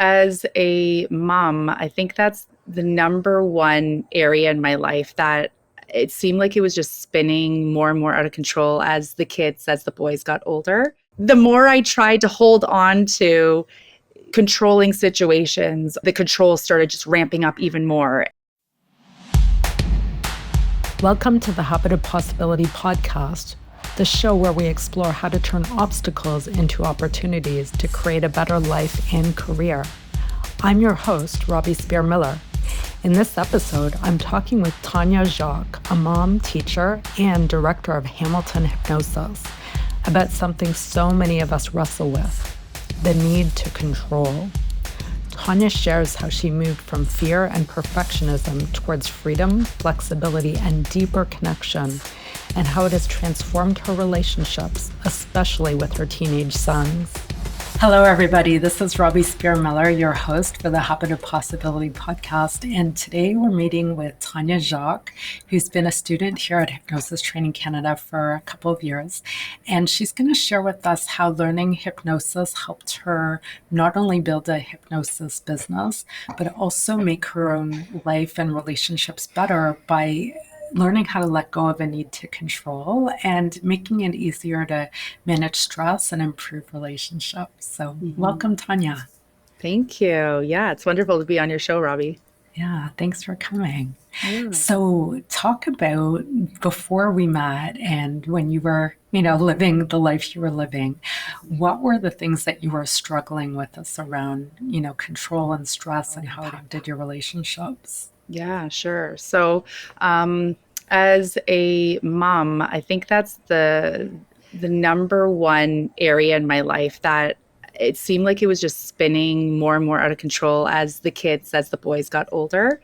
As a mom, I think that's the number one area in my life that it seemed like it was just spinning more and more out of control as the boys got older. The more I tried to hold on to controlling situations, the control started just ramping up even more. Welcome to the Habit of Possibility podcast, the show where we explore how to turn obstacles into opportunities to create a better life and career. I'm your host, Robbie Spier Miller. In this episode, I'm talking with Tanya Jacques, a mom, teacher, and director of Hamilton Hypnosis, about something so many of us wrestle with: the need to control. Tanya shares how she moved from fear and perfectionism towards freedom, flexibility, and deeper connection, and how it has transformed her relationships, especially with her teenage sons. Hello, everybody. This is Robbie Spier Miller, your host for the Habit of Possibility podcast. And today we're meeting with Tanya Jacques, who's been a student here at Hypnosis Training Canada for a couple of years. And she's going to share with us how learning hypnosis helped her not only build a hypnosis business, but also make her own life and relationships better by learning how to let go of a need to control and making it easier to manage stress and improve relationships. So welcome, Tanya. Thank you. Yeah, it's wonderful to be on your show, Robbie. Yeah, thanks for coming. Yeah. So talk about before we met and when you were, living the life you were living, what were the things that you were struggling with us around, control and stress and how it impacted your relationships? Yeah, sure. So, as a mom, I think that's the number one area in my life that it seemed like it was just spinning more and more out of control as the boys got older.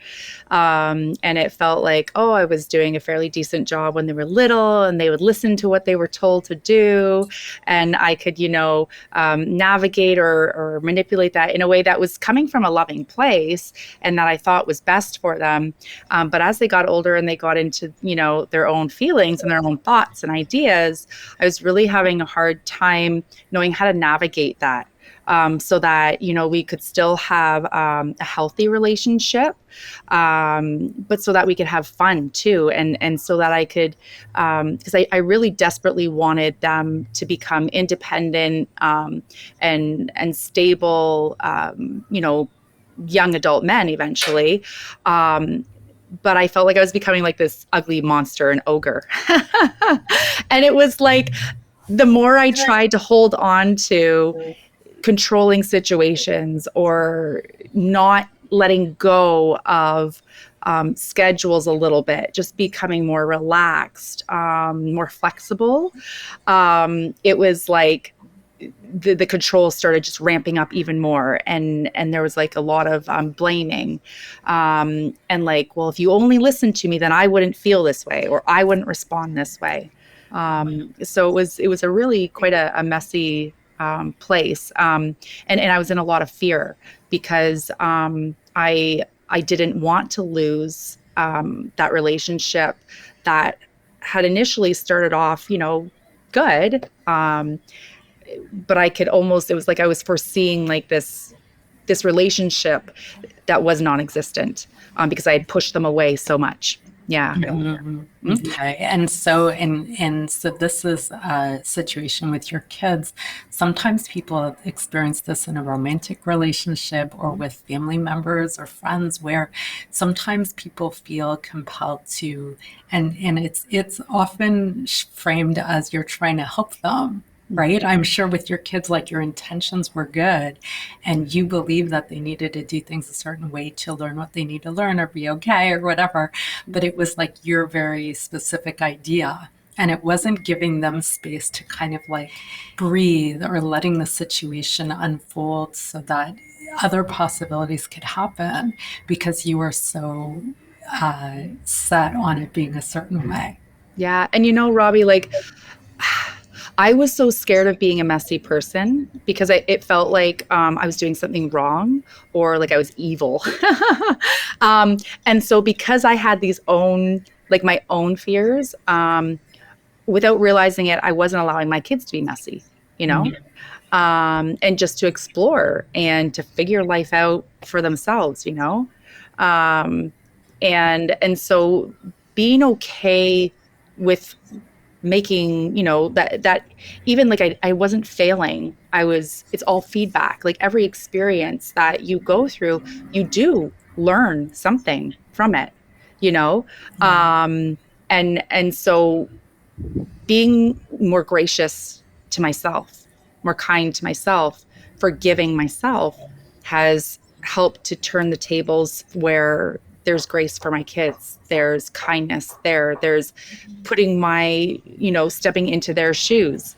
And it felt like, oh, I was doing a fairly decent job when they were little and they would listen to what they were told to do. And I could, navigate or manipulate that in a way that was coming from a loving place and that I thought was best for them. But as they got older and they got into, their own feelings and their own thoughts and ideas, I was really having a hard time knowing how to navigate that. So that, we could still have a healthy relationship, but so that we could have fun too. And so that I could, because I really desperately wanted them to become independent and stable, young adult men eventually. But I felt like I was becoming like this ugly monster, an ogre. And it was like, the more I tried to hold on to controlling situations or not letting go of schedules a little bit, just becoming more relaxed, more flexible. It was like the control started just ramping up even more. And there was like a lot of blaming and like, well, if you only listened to me, then I wouldn't feel this way or I wouldn't respond this way. So it was a really quite a messy place. And I was in a lot of fear because I didn't want to lose that relationship that had initially started off, good. But I could almost, it was like I was foreseeing like this relationship that was non-existent because I had pushed them away so much. Yeah. Mm-hmm. Okay. And so this is a situation with your kids. Sometimes people experience this in a romantic relationship or with family members or friends where sometimes people feel compelled to, and it's often framed as you're trying to help them. Right? I'm sure with your kids, like your intentions were good and you believe that they needed to do things a certain way to learn what they need to learn or be okay or whatever. But it was like your very specific idea. And it wasn't giving them space to kind of like breathe or letting the situation unfold so that other possibilities could happen because you were so set on it being a certain way. Yeah. And Robbie, like, I was so scared of being a messy person because it felt like I was doing something wrong or like I was evil. And so because I had my own fears, without realizing it, I wasn't allowing my kids to be messy, Mm-hmm. and just to explore and to figure life out for themselves, um, and so being okay with making, that even like I wasn't failing. It's all feedback. Like every experience that you go through, you do learn something from it, you know? Yeah. And so being more gracious to myself, more kind to myself, forgiving myself has helped to turn the tables where there's grace for my kids. There's kindness there's putting my, stepping into their shoes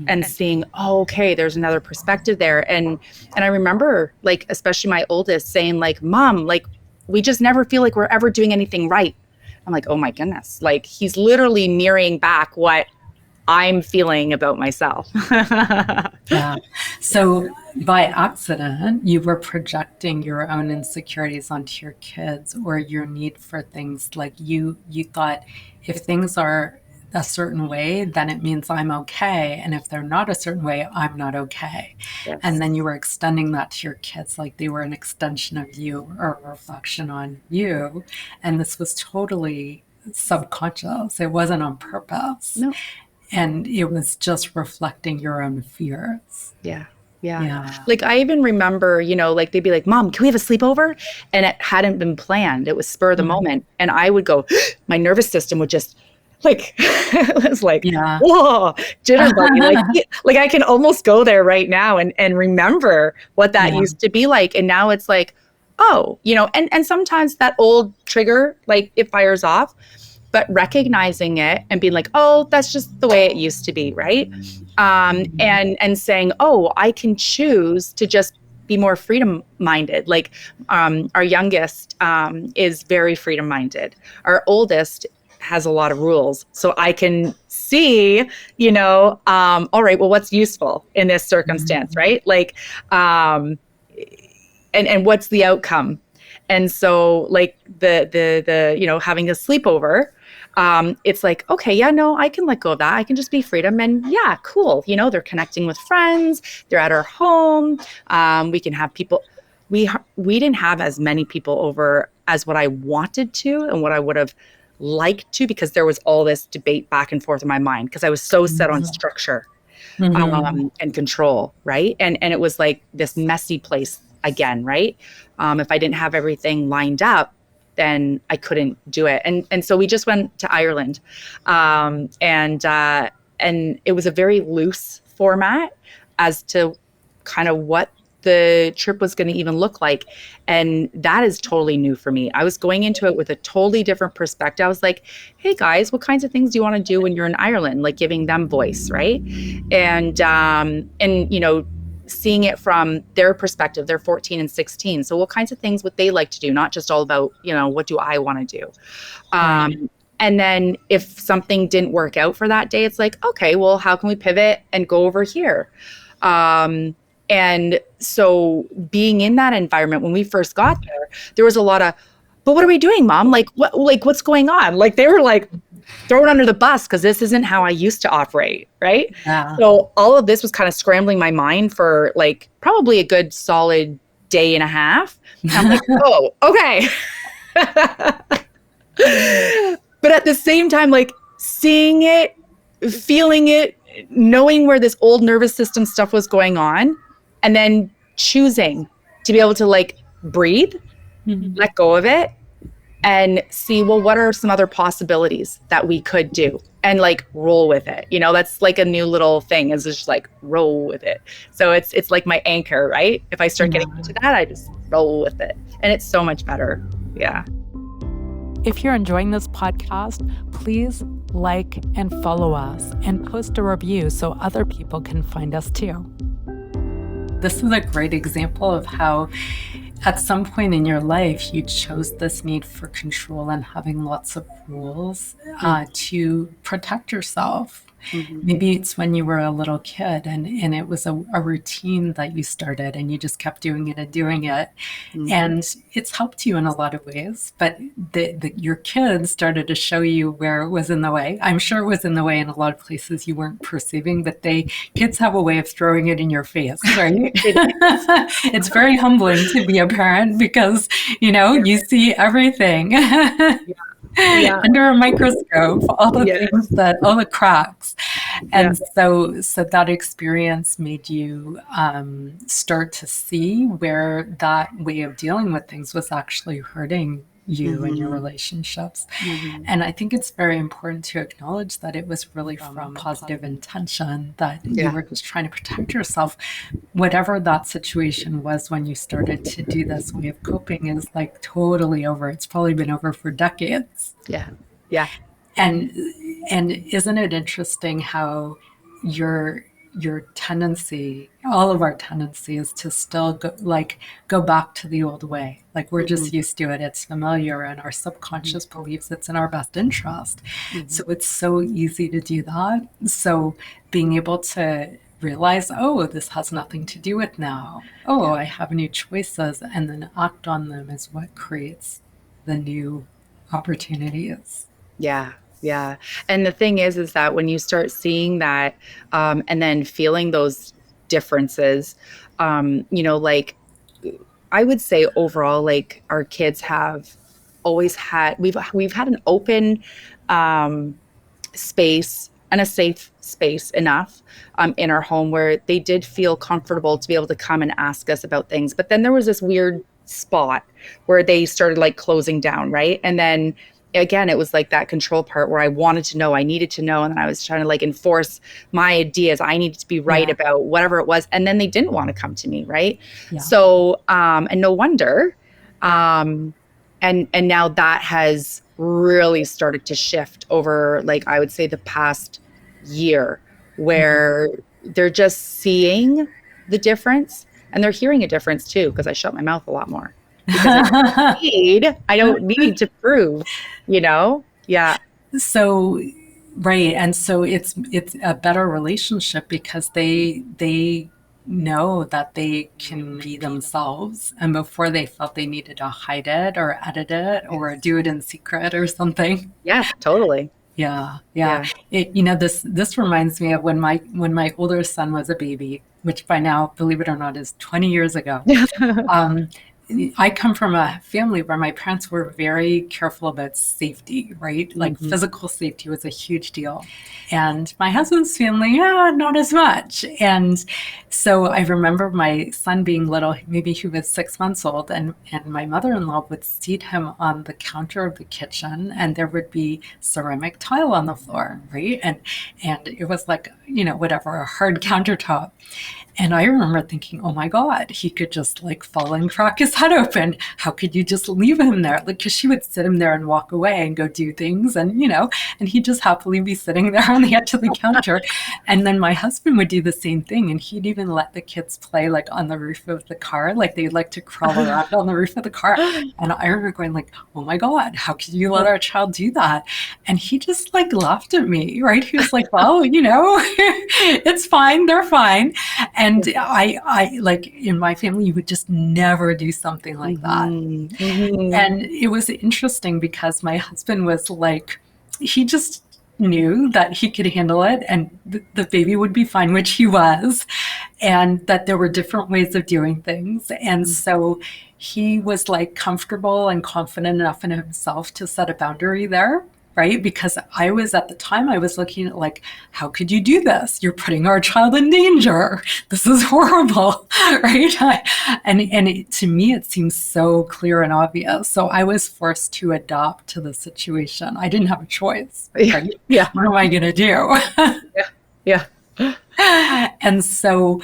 and seeing, oh, okay, there's another perspective there. And I remember, like, especially my oldest saying, like, Mom, like, we just never feel like we're ever doing anything right. I'm like, oh my goodness. Like, he's literally mirroring back what I'm feeling about myself. Yeah. So by accident, you were projecting your own insecurities onto your kids, or your need for things. Like you thought, if things are a certain way, then it means I'm okay. And if they're not a certain way, I'm not okay. Yes. And then you were extending that to your kids, like they were an extension of you or a reflection on you. And this was totally subconscious. It wasn't on purpose. No. And it was just reflecting your own fears. Yeah. Yeah. Like I even remember, like they'd be like, Mom, can we have a sleepover? And it hadn't been planned. It was spur of the moment. And I would go, my nervous system would just like, it was like, Yeah. whoa, jitterbuggy. like I can almost go there right now and remember what that used to be like. And now it's like, oh, and sometimes that old trigger, like it fires off. But recognizing it and being like, oh, that's just the way it used to be, right? And saying, oh, I can choose to just be more freedom-minded. Like our youngest is very freedom-minded. Our oldest has a lot of rules. So I can see, all right, well, what's useful in this circumstance, right? Like, and what's the outcome? And so like the having a sleepover, it's like, okay, yeah, no, I can let go of that. I can just be freedom. And yeah, cool. They're connecting with friends. They're at our home. We can have people. We didn't have as many people over as what I wanted to and what I would have liked to, because there was all this debate back and forth in my mind because I was so set on structure and control, right? And it was like this messy place again, right? If I didn't have everything lined up, then I couldn't do it. And so we just went to Ireland. And it was a very loose format as to kind of what the trip was going to even look like. And that is totally new for me. I was going into it with a totally different perspective. I was like, hey guys, what kinds of things do you want to do when you're in Ireland? Like giving them voice, right? And seeing it from their perspective. They're 14 and 16. So what kinds of things would they like to do? Not just all about, what do I want to do? And then if something didn't work out for that day, it's like, okay, well, how can we pivot and go over here? And so being in that environment, when we first got there was a lot of, but what are we doing, Mom? Like, what's going on? Like they were like, thrown under the bus because this isn't how I used to operate, right? Yeah. So all of this was kind of scrambling my mind for like probably a good solid day and a half. And I'm like, oh, okay. But at the same time, like seeing it, feeling it, knowing where this old nervous system stuff was going on, and then choosing to be able to like breathe, let go of it, and see, well, what are some other possibilities that we could do, and like roll with it. That's like a new little thing, is just like roll with it. So it's like my anchor, right? If I start getting into that, I just roll with it. And it's so much better. Yeah. If you're enjoying this podcast, please like and follow us and post a review so other people can find us too. This is a great example of how at some point in your life, you chose this need for control and having lots of rules to protect yourself Maybe it's when you were a little kid and it was a routine that you started and you just kept doing it and doing it. And it's helped you in a lot of ways, but your kids started to show you where it was in the way. I'm sure it was in the way in a lot of places you weren't perceiving, but kids have a way of throwing it in your face, right? It's very humbling to be a parent because, you see everything. Yeah. Under a microscope, all the things all the cracks. And so that experience made you start to see where that way of dealing with things was actually hurting you and your relationships. And I think it's very important to acknowledge that it was really from positive intention, that you were just trying to protect yourself. Whatever that situation was when you started to do this way of coping is like totally over. It's probably been over for decades. Yeah. And isn't it interesting how your tendency, all of our tendency, is to still go back to the old way. Like we're just used to it. It's familiar, and our subconscious believes it's in our best interest. So it's so easy to do that. So being able to realize, oh, this has nothing to do with now. Oh, I have new choices, and then act on them is what creates the new opportunities. Yeah. And the thing is that when you start seeing that, and then feeling those differences, like I would say overall, like our kids have always had, we've had an open, space and a safe space enough in our home where they did feel comfortable to be able to come and ask us about things. But then there was this weird spot where they started like closing down, right? And then again, it was like that control part where I wanted to know, I needed to know, and then I was trying to like enforce my ideas. I needed to be right about whatever it was, and then they didn't want to come to me, right? So and no wonder. And now that has really started to shift over, like I would say, the past year, where they're just seeing the difference, and they're hearing a difference too, because I shut my mouth a lot more. Because I don't need to prove, So, right. And so it's a better relationship because they know that they can be themselves. And before they felt they needed to hide it or edit it or do it in secret or something. Yeah, totally. Yeah. This reminds me of when my older son was a baby, which by now, believe it or not, is 20 years ago. I come from a family where my parents were very careful about safety, right? Like physical safety was a huge deal. And my husband's family, not as much. And so I remember my son being little, maybe he was 6 months old, and my mother-in-law would seat him on the counter of the kitchen, and there would be ceramic tile on the floor, right? And it was like, whatever, a hard countertop. And I remember thinking, oh my God, he could just like fall and crack his head open. How could you just leave him there? Like, because she would sit him there and walk away and go do things. And, and he'd just happily be sitting there on the edge of the counter. And then my husband would do the same thing. And he'd even let the kids play like on the roof of the car. Like they'd like to crawl around on the roof of the car. And I remember going like, oh my God, how could you let our child do that? And he just like laughed at me, right? He was like, well, it's fine. They're fine. And I like in my family, you would just never do something like that. And it was interesting because my husband was like, he just knew that he could handle it and the baby would be fine, which he was, and that there were different ways of doing things. And so he was like comfortable and confident enough in himself to set a boundary there. Right? Because I was at the time, I was looking at like, how could you do this? You're putting our child in danger. This is horrible, right? To me, it seems so clear and obvious. So I was forced to adapt to the situation. I didn't have a choice. Right? Yeah. What am I going to do? Yeah. And so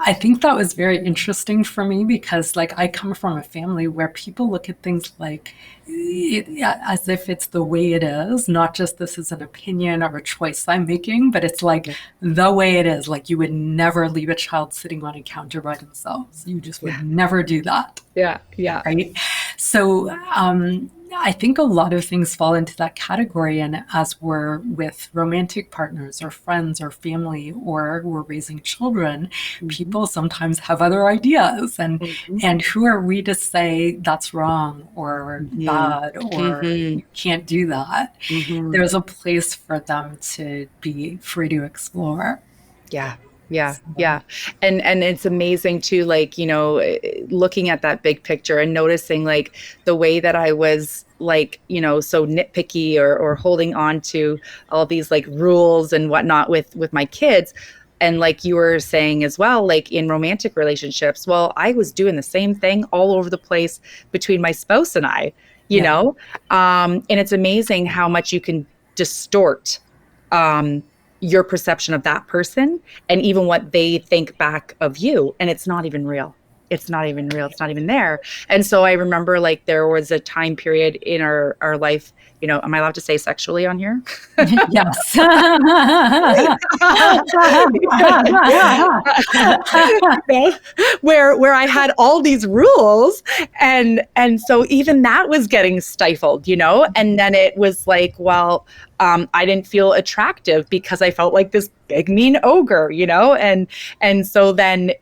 I think that was very interesting for me because like I come from a family where people look at things like as if it's the way it is, not just this is an opinion or a choice I'm making, but it's like the way it is. Like you would never leave a child sitting on a counter by themselves. You just would never do that. Yeah. Right. So I think a lot of things fall into that category. And as we're with romantic partners or friends or family, or we're raising children, people sometimes have other ideas. And who are we to say that's wrong or bad or you can't do that? There's a place for them to be free to explore. Yeah. Yeah. Yeah. And it's amazing too, like, looking at that big picture and noticing like the way that I was like, so nitpicky or holding on to all these like rules and whatnot with my kids. And like you were saying as well, like in romantic relationships, well, I was doing the same thing all over the place between my spouse and I, you Yeah. know? And it's amazing how much you can distort um your perception of that person and even what they think back of you. And it's not even real. It's not even real. It's not even there. And so I remember like there was a time period in our life, am I allowed to say sexually on here? Yes. where I had all these rules and so even that was getting stifled, and then it was like, well, I didn't feel attractive because I felt like this big mean ogre, and so then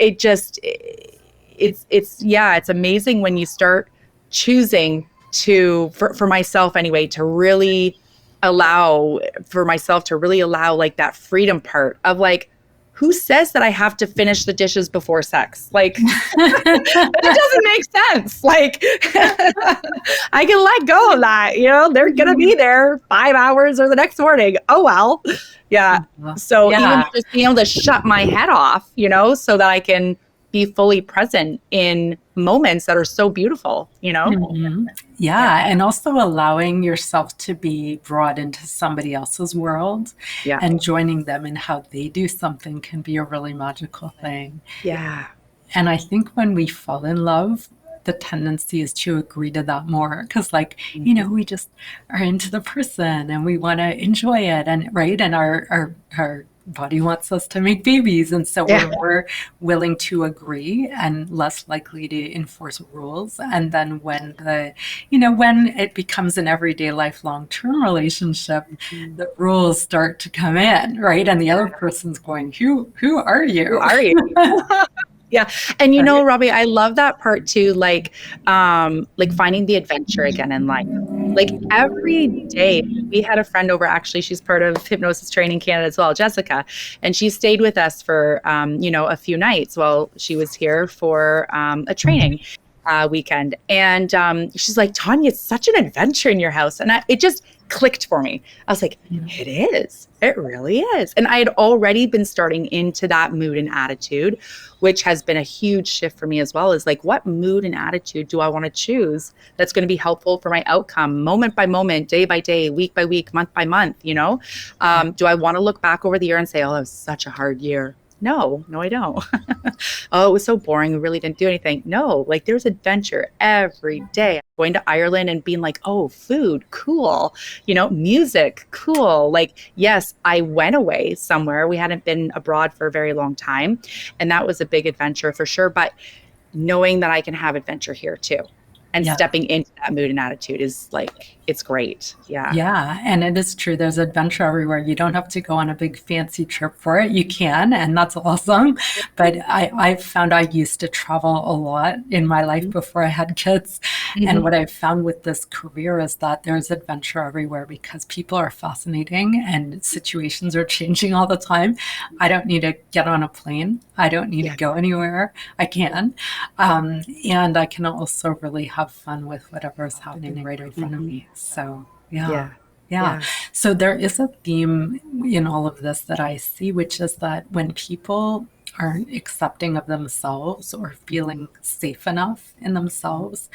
it's amazing when you start choosing to for myself anyway to really allow like that freedom part of like, who says that I have to finish the dishes before sex? Like, it doesn't make sense. Like, I can let go of that. They're going to be there 5 hours or the next morning. Oh, well. Yeah. So even just being able to shut my head off, so that I can be fully present in moments that are so beautiful, Yeah. And also allowing yourself to be brought into somebody else's world and joining them in how they do something can be a really magical thing. Yeah. And I think when we fall in love, the tendency is to agree to that more because we just are into the person and we want to enjoy it and our body wants us to make babies, and so we're willing to agree and less likely to enforce rules. And then when when it becomes an everyday life long-term relationship, the rules start to come in, right? And the other person's going, who are you? Who are you? Yeah. And Robbie, I love that part too, like finding the adventure again in life. Like every day, we had a friend over, actually, she's part of Hypnosis Training Canada as well, Jessica, and she stayed with us for a few nights while she was here for a training weekend. And she's like, Tanya, it's such an adventure in your house. And it just clicked for me. I was like, it is. It really is. And I had already been starting into that mood and attitude, which has been a huge shift for me as well, is like, what mood and attitude do I want to choose that's going to be helpful for my outcome, moment by moment, day by day, week by week, month by month, Do I want to look back over the year and say, oh, it was such a hard year? No, I don't. Oh, it was so boring. We really didn't do anything. No, like there's adventure every day. Going to Ireland and being like, oh, food, cool. Music, cool. Like, yes, I went away somewhere. We hadn't been abroad for a very long time. And that was a big adventure for sure. But knowing that I can have adventure here too. And stepping into that mood and attitude is like, it's great. Yeah. Yeah. And it is true. There's adventure everywhere. You don't have to go on a big fancy trip for it. You can, and that's awesome. But I found I used to travel a lot in my life before I had kids. And what I've found with this career is that there's adventure everywhere because people are fascinating and situations are changing all the time. I don't need to get on a plane. I don't need to go anywhere. I can. And I can also really have fun with whatever is happening right in front of me. So, yeah. So there is a theme in all of this that I see, which is that when people aren't accepting of themselves or feeling safe enough in themselves,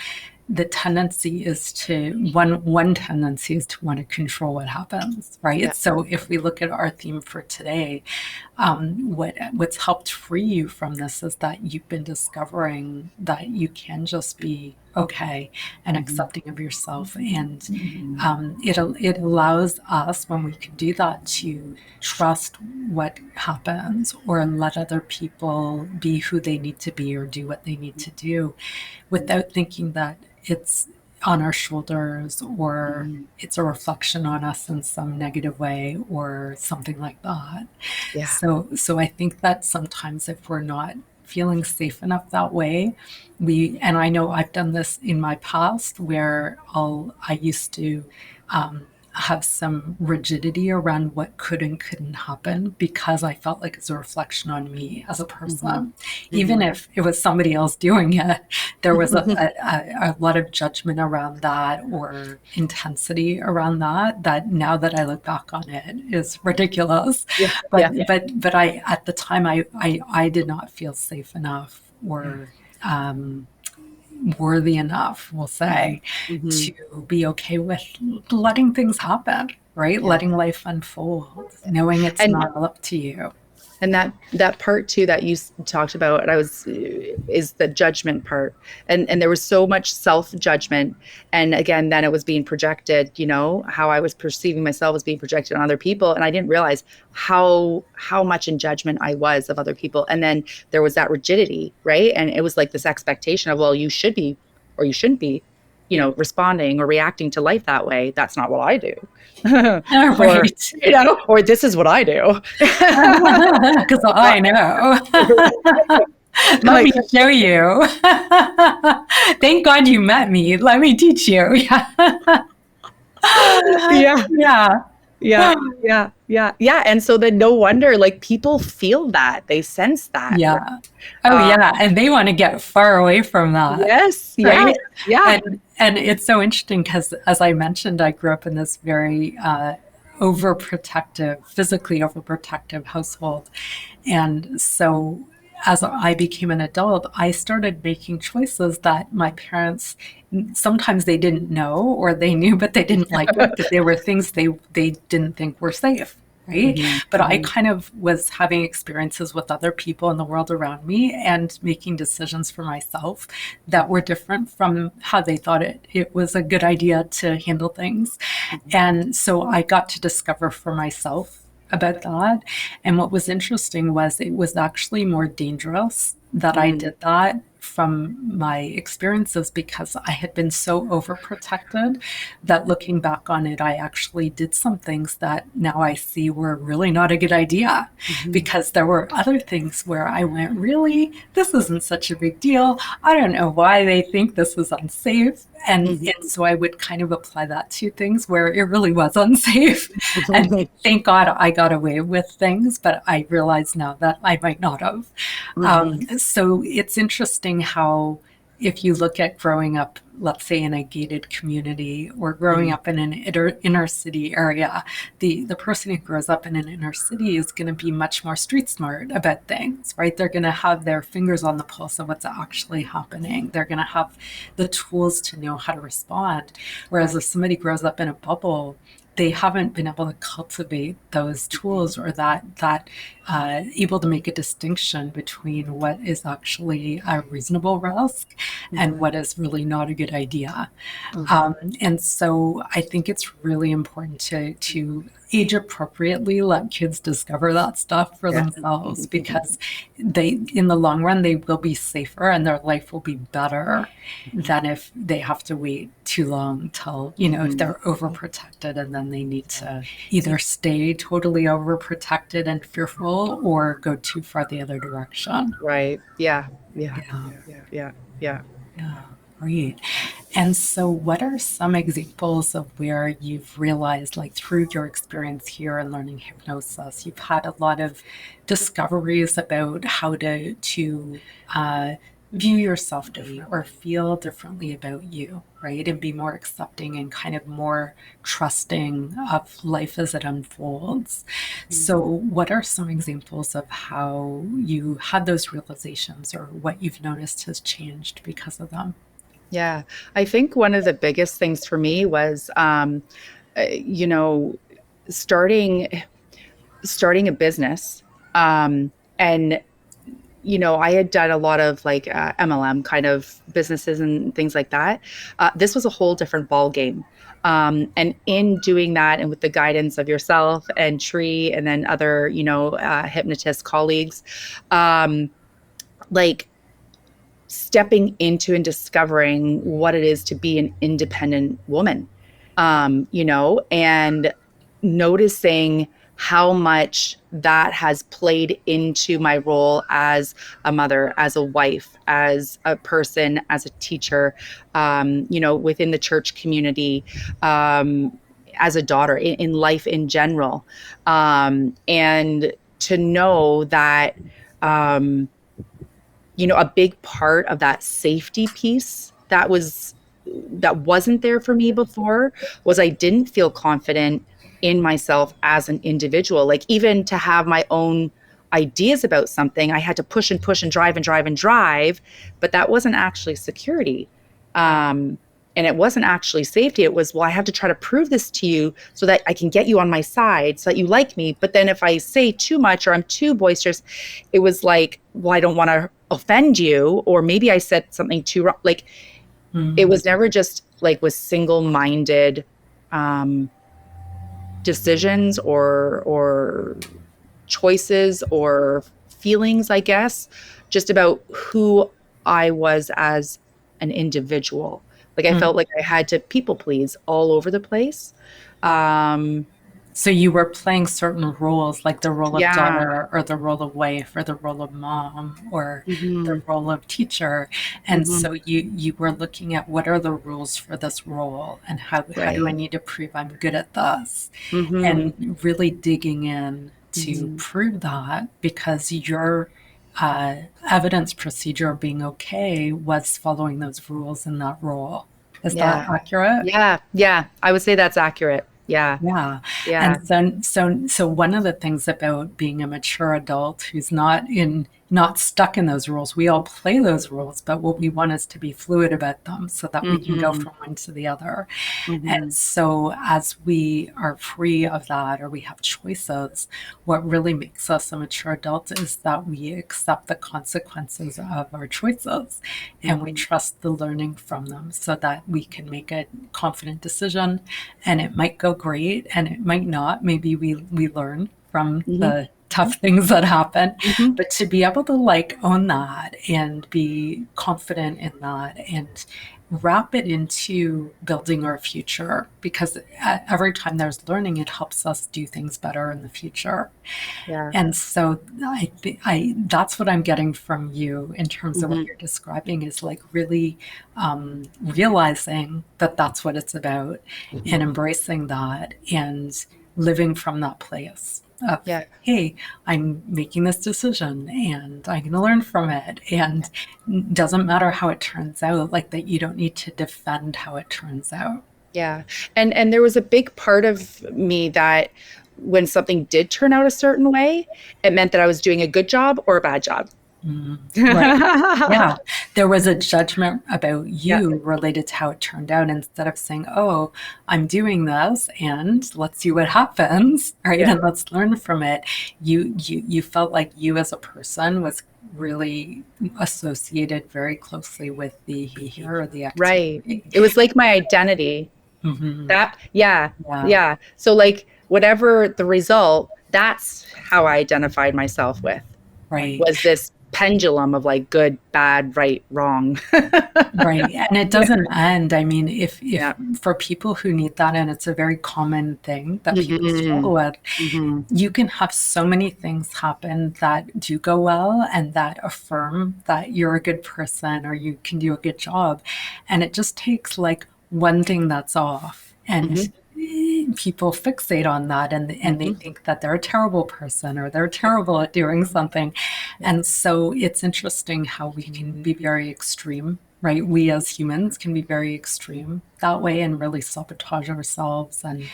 the tendency is one tendency is to want to control what happens, right? Yeah. So if we look at our theme for today, what's helped free you from this is that you've been discovering that you can just be okay and accepting of yourself. And it allows us, when we can do that, to trust what happens or let other people be who they need to be or do what they need to do without thinking that it's on our shoulders, or it's a reflection on us in some negative way, or something like that. Yeah. So I think that sometimes if we're not feeling safe enough that way, and I know I've done this in my past where I used to have some rigidity around what could and couldn't happen because I felt like it's a reflection on me as a Mm-hmm. person. Even if it was somebody else doing it, there was a lot of judgment around that, or intensity around that, that now that I look back on it is ridiculous. Yeah. But Yeah. but I, at the time, I did not feel safe enough, or um, worthy enough, we'll say, Mm-hmm. to be okay with letting things happen, right? Yeah. Letting life unfold, knowing it's And not up to you. that part too that you talked about, and I was is the judgment part, and there was so much self judgment, and again, then it was being projected. How I was perceiving myself was being projected on other people, and I didn't realize how much in judgment I was of other people, and then there was that rigidity, right? And it was like this expectation of, well, you should be or you shouldn't be, responding or reacting to life that way. That's not what I do. All or right. or this is what I do. Because I know. Let Like, me show you. Thank God you met me. Let me teach you. Yeah. yeah, Yeah. yeah. And so then no wonder, like, people feel that, they sense that, right? Yeah. Oh, Uh, yeah. And they want to get far away from that. yes, yeah, Right. yeah. And it's so interesting because, as I mentioned, I grew up in this very overprotective, physically overprotective household. And so as I became an adult, I started making choices that my parents, sometimes they didn't know, or they knew, but they didn't like it, because there were things they didn't think were safe. Right. Mhm, But I mhm. kind of was having experiences with other people in the world around me and making decisions for myself that were different from how they thought it was a good idea to handle things. And so I got to discover for myself about that. And what was interesting was it was actually more dangerous that I Mm, did that from my experiences, because I had been so overprotected that, looking back on it, I actually did some things that now I see were really not a good idea, mhm, because there were other things where I went, really, this isn't such a big deal. I don't know why they think this is unsafe. And mhm. so I would kind of apply that to things where it really was unsafe. And thank God I got away with things, but I realize now that I might not have. Mhm, So it's interesting how, if you look at growing up, let's say in a gated community, or growing mhm. up in an inner city area, the person who grows up in an inner city is going to be much more street smart about things, right? They're going to have their fingers on the pulse of what's actually happening. They're going to have the tools to know how to respond. Whereas if somebody grows up in a bubble, they haven't been able to cultivate those tools, or that able to make a distinction between what is actually a reasonable risk and Mhm, what is really not a good idea. mhm. And so I think it's really important to age appropriately, let kids discover that stuff for Yeah. themselves, because in the long run, they will be safer and their life will be better than if they have to wait too long till, if Mhm. they're overprotected, and then they need to either stay totally overprotected and fearful, or go too far the other direction. Right. Yeah. Yeah. Yeah. Yeah. Yeah. Yeah. Yeah, great. And so, what are some examples of where you've realized, like through your experience here in learning hypnosis, you've had a lot of discoveries about how to uh, view yourself different, or feel differently about you, right? And be more accepting and kind of more trusting of life as it unfolds. So, what are some examples of how you had those realizations, or what you've noticed has changed because of them? Yeah. I think one of the biggest things for me was, you know, starting starting a business. And I had done a lot of like MLM kind of businesses and things like that. This was a whole different ball game. And in doing that, and with the guidance of yourself and Tree, and then other, hypnotist colleagues, um, like stepping into and discovering what it is to be an independent woman, and noticing how much that has played into my role as a mother, as a wife, as a person, as a teacher, within the church community, as a daughter, in life in general. And to know that, a big part of that safety piece that wasn't there for me before was I didn't feel confident in myself as an individual. Like, even to have my own ideas about something, I had to push and push and drive and drive and drive, but that wasn't actually security. And it wasn't actually safety. It was, well, I have to try to prove this to you so that I can get you on my side, so that you like me. But then if I say too much or I'm too boisterous, it was like, well, I don't want to offend you, or maybe I said something too wrong. Like, it was never just like with single-minded decisions or choices or feelings, I guess, just about who I was as an individual. Like, I felt like I had to people please all over the place. So you were playing certain roles, like the role of Yeah. daughter or the role of wife or the role of mom or the role of teacher. And so you were looking at what are the rules for this role and how do I Right. need to prove I'm good at this? And really digging in to prove that, because your evidence procedure of being okay was following those rules in that role. Is that Yeah. accurate? Yeah. I would say that's accurate. Yeah. Yeah. Yeah. And so one of the things about being a mature adult who's not stuck in those rules, we all play those rules, but what we want is to be fluid about them so that we can go from one to the other. And so as we are free of that, or we have choices, what really makes us a mature adult is that we accept the consequences of our choices and we trust the learning from them so that we can make a confident decision. And it might go great and it might not. Maybe we learn from the tough things that happen, but to be able to like own that and be confident in that and wrap it into building our future, because every time there's learning, it helps us do things better in the future. Yeah. And so that's what I'm getting from you in terms of what you're describing, is like really realizing that that's what it's about and embracing that and living from that place of, Yeah. hey, I'm making this decision and I'm going to learn from it. And it doesn't matter how it turns out, like that you don't need to defend how it turns out. Yeah. And there was a big part of me that when something did turn out a certain way, it meant that I was doing a good job or a bad job. Right. Yeah. There was a judgment about Yeah. you related to how it turned out, instead of saying, oh, I'm doing this and let's see what happens, right? Yeah. And let's learn from it. You felt like you as a person was really associated very closely with the behavior or the Right. activity. It was like my identity. That, yeah. Yeah. Yeah. So like whatever the result, that's how I identified myself with, Right. was this pendulum of like good, bad, right, wrong. Right. And it doesn't end. I mean, if Yeah. for people who need that, and it's a very common thing that people struggle with, you can have so many things happen that do go well and that affirm that you're a good person or you can do a good job. And it just takes like one thing that's off. And people fixate on that and they think that they're a terrible person or they're terrible at doing something. And so it's interesting how we can be very extreme, right? We as humans can be very extreme that way and really sabotage ourselves and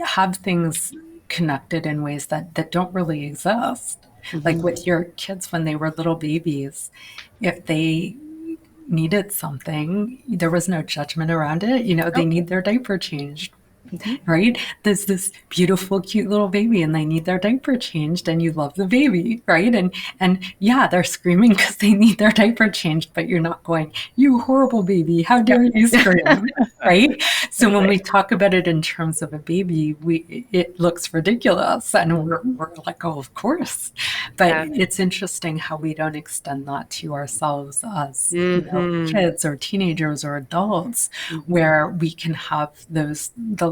have things connected in ways that don't really exist. Like with your kids when they were little babies, if they needed something, there was no judgment around it. You know, they need their diaper changed. right? There's this beautiful, cute little baby and they need their diaper changed and you love the baby, right? And yeah, they're screaming because they need their diaper changed, but you're not going, you horrible baby, how dare you scream, right? So when we talk about it in terms of a baby, it looks ridiculous and we're like, oh, of course. But it's interesting how we don't extend that to ourselves as kids or teenagers or adults, where we can have the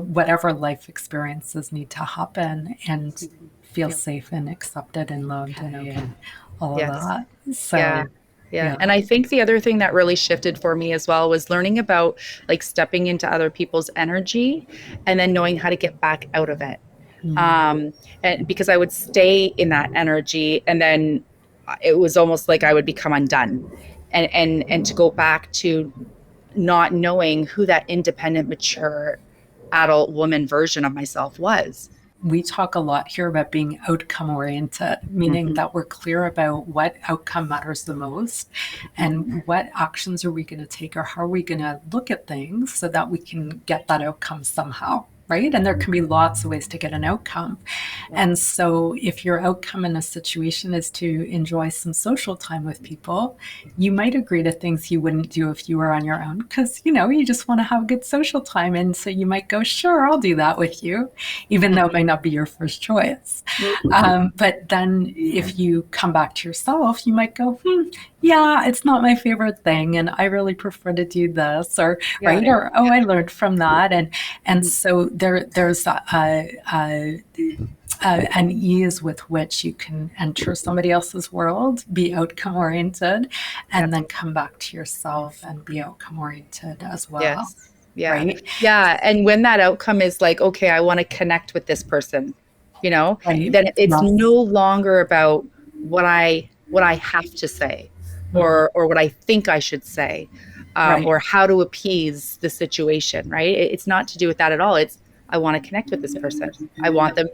whatever life experiences need to happen and feel safe and accepted and loved and all of that. So yeah. And I think the other thing that really shifted for me as well was learning about like stepping into other people's energy and then knowing how to get back out of it. And because I would stay in that energy and then it was almost like I would become undone. And to go back to not knowing who that independent, mature adult woman version of myself was. We talk a lot here about being outcome oriented, meaning that we're clear about what outcome matters the most and what actions are we going to take or how are we going to look at things so that we can get that outcome somehow. Right? And there can be lots of ways to get an outcome. And so if your outcome in a situation is to enjoy some social time with people, you might agree to things you wouldn't do if you were on your own because, you just want to have a good social time. And so you might go, sure, I'll do that with you, even though it might not be your first choice. But then if you come back to yourself, you might go, yeah, it's not my favorite thing. And I really prefer to do this right. Or, oh, I learned from that. And so there's an ease with which you can enter somebody else's world, be outcome oriented, and then come back to yourself and be outcome oriented as well. Yes. Yeah. Right? Yeah. And when that outcome is like, okay, I want to connect with this person, then it's no longer about what I have to say or what I think I should say, or how to appease the situation. Right. It's not to do with that at all. It's, I want to connect with this person. I want them,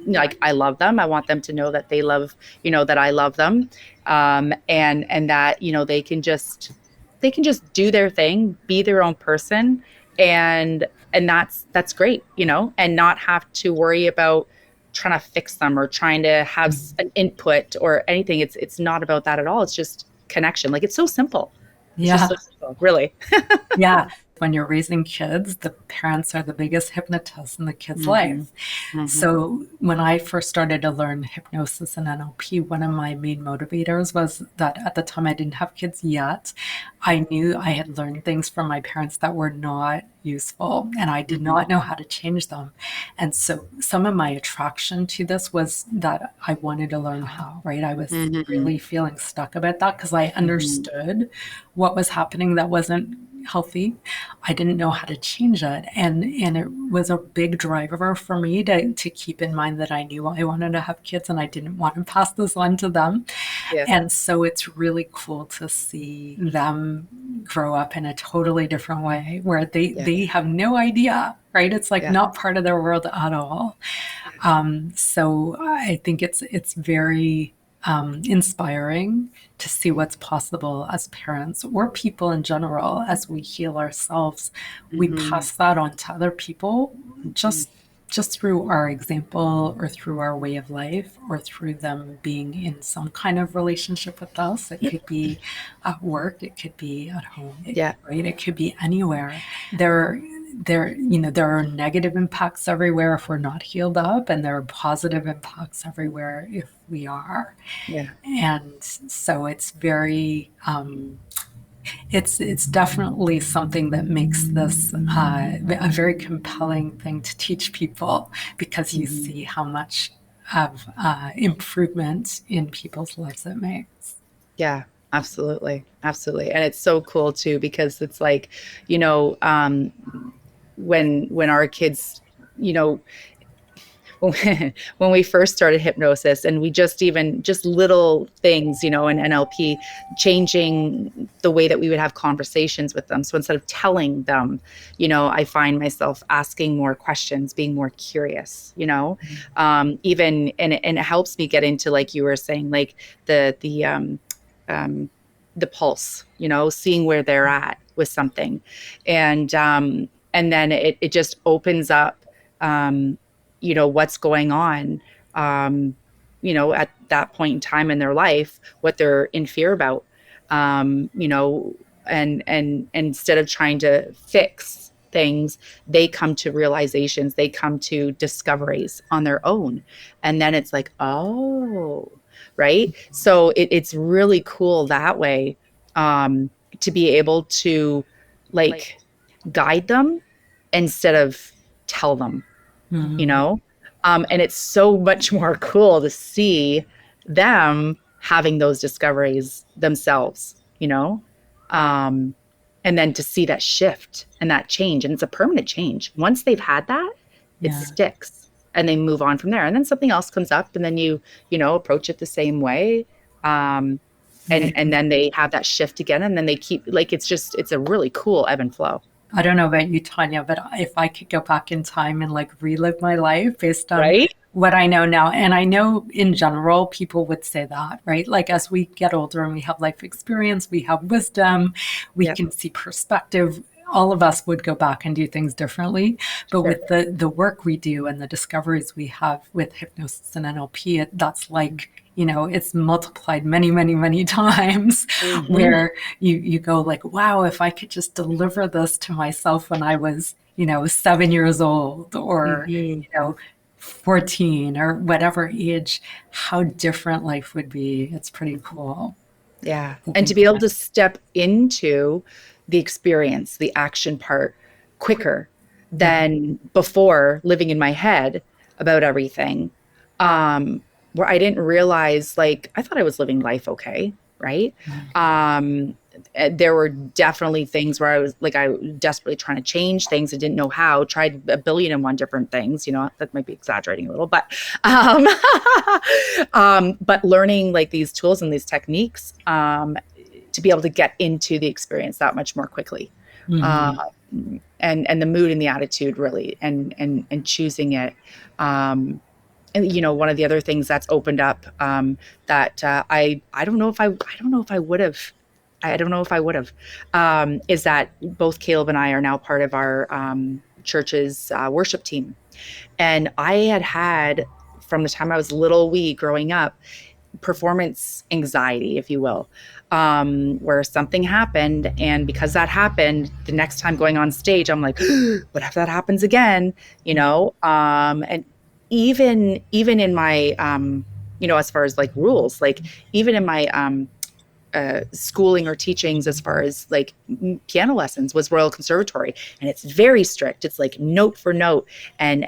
like, I love them. I want them to know that they love, that I love them. And that, they can just do their thing, be their own person. And that's great, and not have to worry about trying to fix them or trying to have an input or anything. It's not about that at all. It's just connection. Like, it's so simple. It's just so simple, really. Yeah. When you're raising kids, the parents are the biggest hypnotists in the kid's life. So when I first started to learn hypnosis and NLP, one of my main motivators was that at the time I didn't have kids yet. I knew I had learned things from my parents that were not useful and I did not know how to change them. And so some of my attraction to this was that I wanted to learn how, right? I was really feeling stuck about that because I understood what was happening that wasn't healthy. I didn't know how to change it. And it was a big driver for me to keep in mind that I knew I wanted to have kids and I didn't want to pass this on to them. Yes. And so it's really cool to see them grow up in a totally different way where they have no idea, right? It's like not part of their world at all. So I think it's very inspiring to see what's possible as parents or people in general. As we heal ourselves, we pass that on to other people just through our example or through our way of life or through them being in some kind of relationship with us. It could be at work, it could be at home, right? It could be anywhere. There are negative impacts everywhere if we're not healed up, and there are positive impacts everywhere if we are. Yeah. And so it's very, it's definitely something that makes this a very compelling thing to teach people because you see how much of improvement in people's lives it makes. Yeah. Absolutely. Absolutely. And it's so cool too, because it's like, when our kids, when we first started hypnosis and we just little things, in NLP, changing the way that we would have conversations with them. So instead of telling them, I find myself asking more questions, being more curious, even, and it helps me get into, like you were saying, like the pulse, seeing where they're at with something. And then it just opens up what's going on, at that point in time in their life, what they're in fear about, and instead of trying to fix things, they come to realizations, they come to discoveries on their own. And then it's like, oh, right. So it's really cool that way, to be able to like guide them instead of tell them, you Mm-hmm. know? And it's so much more cool to see them having those discoveries themselves, Um, and then to see that shift and that change. And it's a permanent change. Once they've had that, it Yeah. sticks and they move on from there. And then something else comes up and then approach it the same way. Um, Yeah. and then they have that shift again and then they keep like, it's a really cool ebb and flow. I don't know about you, Tanya, but if I could go back in time and like relive my life based on Right? what I know now, and I know in general people would say that, right? Like as we get older and we have life experience, we have wisdom, we Yeah. can see perspective. All of us would go back and do things differently. But Sure. with the work we do and the discoveries we have with hypnosis and NLP, that's like, it's multiplied many, many, many times Mm-hmm. where you go like, wow, if I could just deliver this to myself when I was, 7 years old or, Mm-hmm. 14 or whatever age, how different life would be. It's pretty cool Yeah. to And to think be able about. to step into the experience, the action part quicker Yeah. than before living in my head about everything. Um, where I didn't realize, like, I thought I was living life okay, right? Um, there were definitely things where I was desperately trying to change things and didn't know how, tried a billion and one different things, that might be exaggerating a little, um, but learning like these tools and these techniques, to be able to get into the experience that much more quickly. Uh, Mm-hmm. and the mood and the attitude really, and choosing it. And one of the other things that's opened up, that I don't know if I would have. I don't know if I would have, is that both Caleb and I are now part of our church's worship team. And I had from the time I was little wee growing up, performance anxiety, if you will, where something happened. And because that happened, the next time going on stage, I'm like, what if that happens again? And even in my, as far as like rules, like even in my schooling or teachings, as far as like piano lessons, was Royal Conservatory, and it's very strict. It's like note for note, and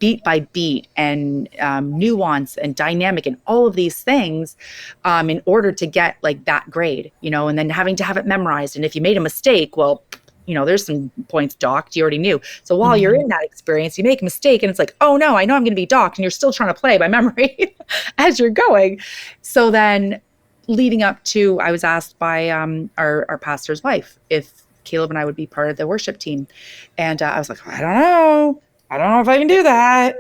beat by beat, and nuance and dynamic and all of these things, in order to get like that grade, and then having to have it memorized. And if you made a mistake, well, there's some points docked, you already knew. So while you're Mm-hmm. in that experience, you make a mistake and it's like, oh no, I know I'm going to be docked, and you're still trying to play by memory as you're going. So then leading up to, I was asked by our pastor's wife if Caleb and I would be part of the worship team. And I was like, I don't know. I don't know if I can do that,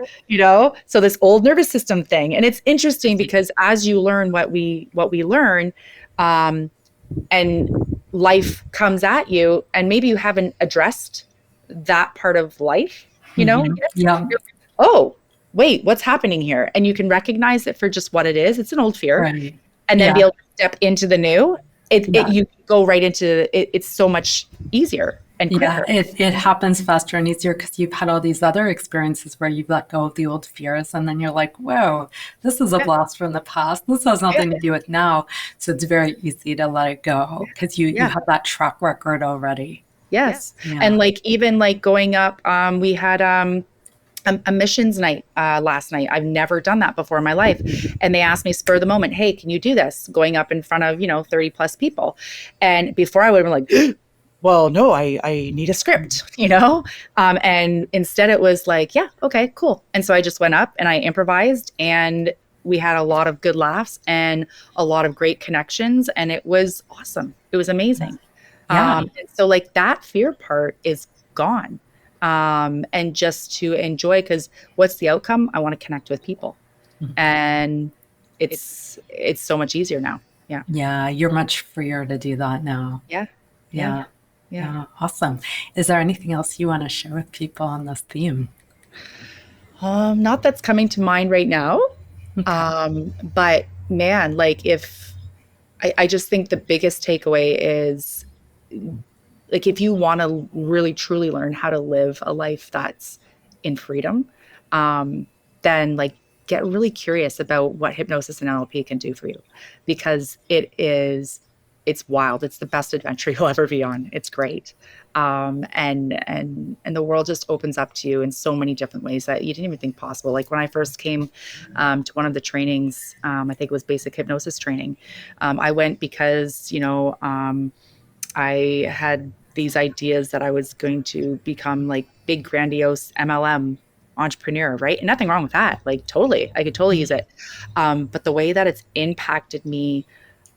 So this old nervous system thing. And it's interesting because as you learn what we learn, and life comes at you, and maybe you haven't addressed that part of life, Mm-hmm. Yeah. you're, oh, wait, what's happening here? And you can recognize it for just what it is. It's an old fear, Right. and then be Yeah. able to step into the new. Yeah. You go right into it. It's so much easier and Yeah, quicker. it happens faster and easier because you've had all these other experiences where you've let go of the old fears, and then you're like, whoa, this is a Yeah, blast from the past. This has yeah, nothing to do with now. So it's very easy to let it go because you yeah. have that track record already. Yes. And Yeah. like even like going up, we had a missions night last night. I've never done that before in my life. And they asked me spur of the moment, hey, can you do this? Going up in front of, 30 plus people. And before I would have been like, well, no, I need a script, and instead it was like, yeah, okay, cool. And so I just went up and I improvised, and we had a lot of good laughs and a lot of great connections. And it was awesome. It was amazing. Yeah. And so like that fear part is gone. And just to enjoy, because what's the outcome? I want to connect with people, and it's so much easier now. Yeah. Yeah. You're much freer to do that now. Yeah. Yeah. Yeah. Yeah. Yeah. Awesome. Is there anything else you want to share with people on this theme? Not that's coming to mind right now. Okay. But man, like if I just think the biggest takeaway is like if you want to really truly learn how to live a life that's in freedom, um, then like get really curious about what hypnosis and NLP can do for you, because it's wild. It's the best adventure you'll ever be on. It's great. And the world just opens up to you in so many different ways that you didn't even think possible. Like when I first came to one of the trainings, I think it was basic hypnosis training. I went because, I had these ideas that I was going to become like big, grandiose MLM entrepreneur, right? And nothing wrong with that. Like totally, I could totally use it. But the way that it's impacted me,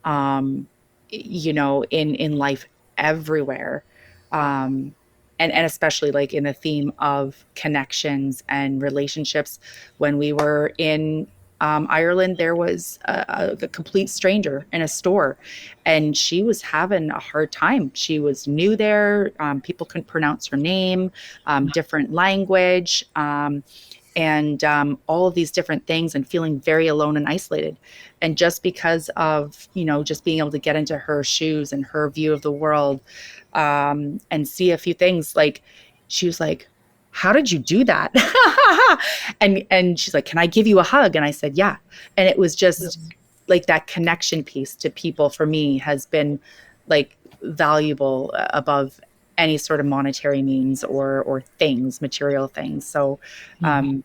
um, in life everywhere, um, and especially like in the theme of connections and relationships. When we were in Ireland, there was a complete stranger in a store, and she was having a hard time. She was new there. People couldn't pronounce her name, different language, and all of these different things, and feeling very alone and isolated. And just because of, just being able to get into her shoes and her view of the world, and see a few things, like she was like, how did you do that? And she's like, can I give you a hug? And I said, yeah. And it was just like that connection piece to people for me has been like valuable above any sort of monetary means or things, material things. So, Mhm.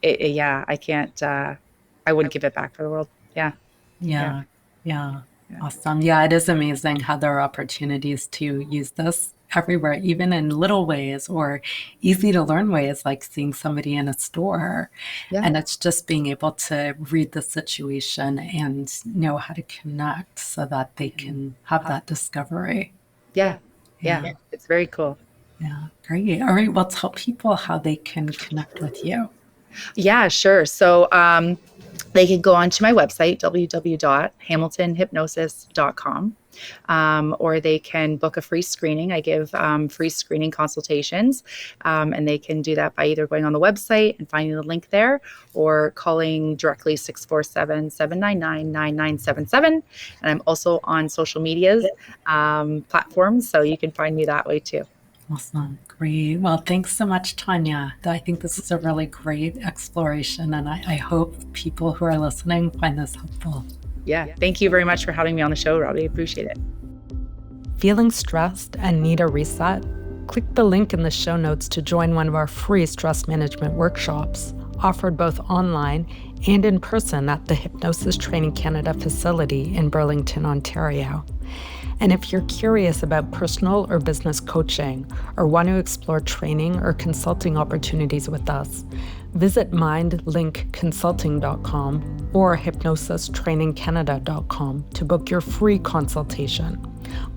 yeah, I can't, I wouldn't give it back for the world. Yeah. Yeah. Yeah. Yeah. Yeah. Awesome. Yeah, it is amazing how there are opportunities to use this everywhere, even in little ways or easy to learn ways, like seeing somebody in a store. Yeah. And it's just being able to read the situation and know how to connect so that they can have that discovery. Yeah. Yeah. Yeah. It's very cool. Yeah. Great. All right. Well, tell people how they can connect with you. Yeah, sure. So they can go onto my website, www.hamiltonhypnosis.com, or they can book a free screening. I give free screening consultations, and they can do that by either going on the website and finding the link there, or calling directly 647-799-9977. And I'm also on social medias platforms, so you can find me that way too. Awesome. Great. Well, thanks so much, Tanya. I think this is a really great exploration, and I hope people who are listening find this helpful. Yeah. Thank you very much for having me on the show, Robbie. Appreciate it. Feeling stressed and need a reset? Click the link in the show notes to join one of our free stress management workshops, offered both online and in person at the Hypnosis Training Canada facility in Burlington, Ontario. And if you're curious about personal or business coaching or want to explore training or consulting opportunities with us, visit mindlinkconsulting.com or hypnosistrainingcanada.com to book your free consultation.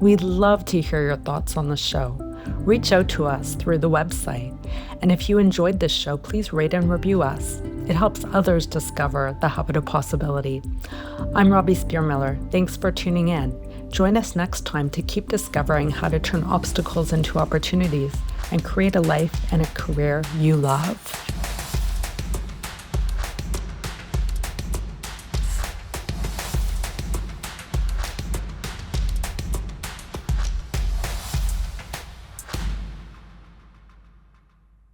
We'd love to hear your thoughts on the show. Reach out to us through the website. And if you enjoyed this show, please rate and review us. It helps others discover the habit of possibility. I'm Robbie Spier Miller. Thanks for tuning in. Join us next time to keep discovering how to turn obstacles into opportunities and create a life and a career you love.